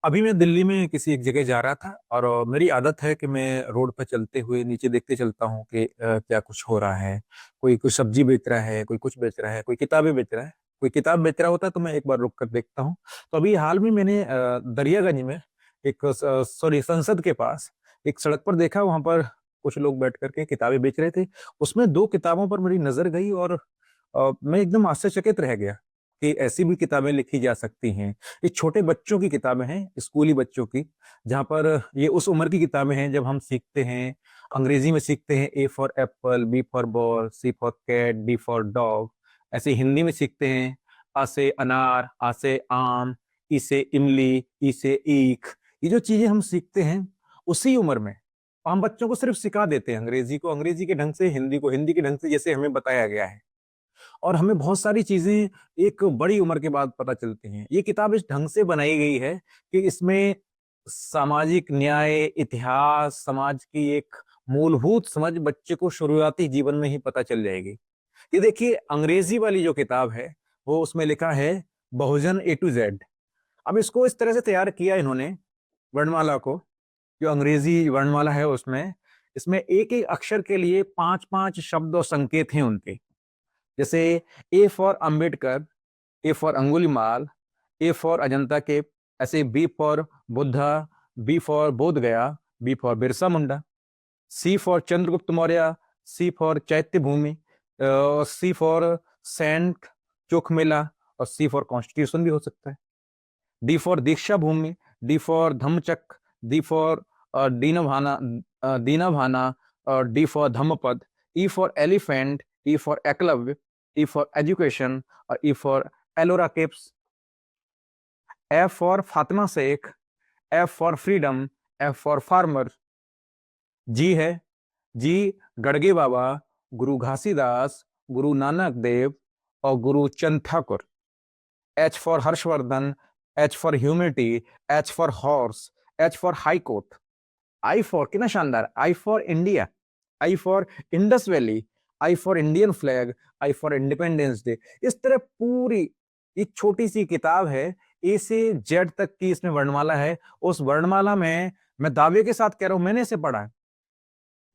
अभी मैं दिल्ली में किसी एक जगह जा रहा था और मेरी आदत है कि मैं रोड पर चलते हुए नीचे देखते चलता हूँ कि क्या कुछ हो रहा है। कोई कुछ सब्जी बेच रहा है, कोई कुछ बेच रहा है, कोई किताबें बेच रहा है। कोई किताब बेच रहा होता है तो मैं एक बार रुक कर देखता हूँ। तो अभी हाल में मैंने दरियागंज में एक सॉरी संसद के पास एक सड़क पर देखा, वहां पर कुछ लोग बैठ करके किताबें बेच रहे थे। उसमें दो किताबों पर मेरी नजर गई और मैं एकदम आश्चर्यचकित रह गया कि ऐसी भी किताबें लिखी जा सकती हैं। ये छोटे बच्चों की किताबें हैं, स्कूली बच्चों की, जहाँ पर ये उस उम्र की किताबें हैं जब हम सीखते हैं, अंग्रेजी में सीखते हैं A for apple, B for ball, C for cat, D for dog. ऐसे हिंदी में सीखते हैं अ से अनार, आ से आम, ई से इमली, ई से ईख। ये जो चीजें हम सीखते हैं उसी उम्र में हम बच्चों को सिर्फ सिखा देते हैं अंग्रेजी को अंग्रेजी के ढंग से, हिंदी को हिंदी के ढंग से, जैसे हमें बताया गया है। और हमें बहुत सारी चीजें एक बड़ी उम्र के बाद पता चलती हैं। ये किताब इस ढंग से बनाई गई है कि इसमें सामाजिक न्याय, इतिहास, समाज की एक मूलभूत समझ बच्चे को शुरुआती जीवन में ही पता चल जाएगी। ये देखिए, अंग्रेजी वाली जो किताब है वो उसमें लिखा है बहुजन ए टू जेड। अब इसको इस तरह से तैयार किया इन्होंने, वर्णमाला को, जो अंग्रेजी वर्णमाला है उसमें, इसमें एक एक अक्षर के लिए पांच पांच शब्द और संकेत हैं उनके। जैसे A for Ambedkar, A for Angulimal, A for Ajanta cave, ऐसे B for Buddha, B for Bodh Gaya, B for Birsa Munda, C for Chandragupta Maurya, C for Chaitya Bhoomi, C for Saint चोखमेला, और सी फॉर कॉन्स्टिट्यूशन भी हो सकता है। D for Deeksha Bhoomi, D for Dhammachakra, D for Dinabhana, Dinabhana, और D for Dhammapada, E for elephant, E for Eklavya, E for education, और E for Ellora caves, F for Fatima Shaikh, F for freedom, F for farmer, G है, G Gadge बाबा, गुरु घासीदास, गुरु नानक देव, और Guru Chand Thakur, H for Harshavardhan, H for humility, H for horse, H for high court, I for, कितना शानदार, I for India, I for Indus valley, I for Indian flag, I for independence day. इस तरह पूरी एक छोटी सी किताब है, ए से जेड तक की इसमें वर्णमाला है। उस वर्णमाला में मैं दावे के साथ कह रहा हूं, मैंने इसे पढ़ा है।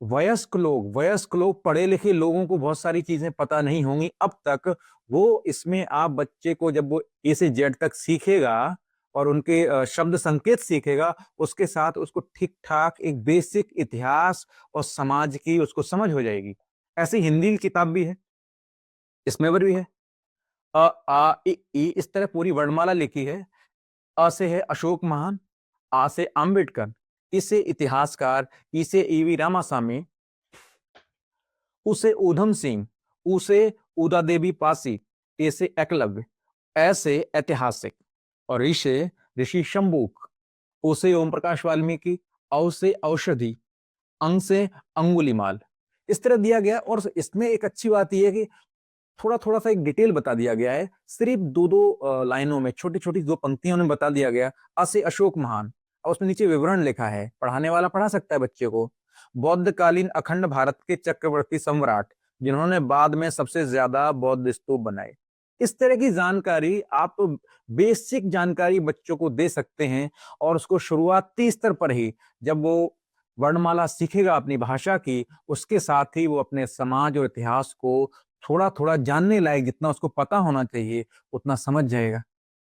वयस्क लोग पढ़े लिखे लोगों को बहुत सारी चीजें पता नहीं होंगी अब तक। वो इसमें आप बच्चे को जब वो ए से जेड तक सीखेगा और उनके शब्द संकेत सीखेगा, उसके साथ उसको ठीक ठाक एक बेसिक इतिहास और समाज की उसको समझ हो जाएगी। ऐसी हिंदी की किताब भी है, इसमें भी है। अ आ इ ई, इस तरह पूरी वर्णमाला लिखी है। अ से है अशोक महान, आ से अम्बेडकर, इ से इतिहासकार, ई से ईवी रामासामी, उ से ऊधम सिंह, ऊ से उदा देवी पासी, ए से एकलव्य, ऐ से ऐतिहासिक, और ऋ से ऋषि शंबुक, ओ से ओम प्रकाश वाल्मीकि, औ से औषधि, अंग से अंगुलीमाल। इस तरह दिया गया। और इसमें एक अच्छी बात यह है कि थोड़ा थोड़ा सा एक डिटेल बता दिया गया है, सिर्फ दो दो लाइनों में, छोटी छोटी दो पंक्तियों में बता दिया गया। अ से अशोक महान, और उसमें नीचे विवरण लिखा है, पढ़ाने वाला पढ़ा सकता है बच्चे को। बौद्धकालीन अखंड भारत के चक्रवर्ती सम्राट, जिन्होंने बाद में सबसे ज्यादा बौद्ध स्तूप बनाए। इस तरह की जानकारी आप, बेसिक जानकारी बच्चों को दे सकते हैं। और उसको शुरुआती स्तर पर ही जब वो वर्णमाला सीखेगा अपनी भाषा की, उसके साथ ही वो अपने समाज और इतिहास को थोड़ा थोड़ा जानने लायक, जितना उसको पता होना चाहिए उतना समझ जाएगा।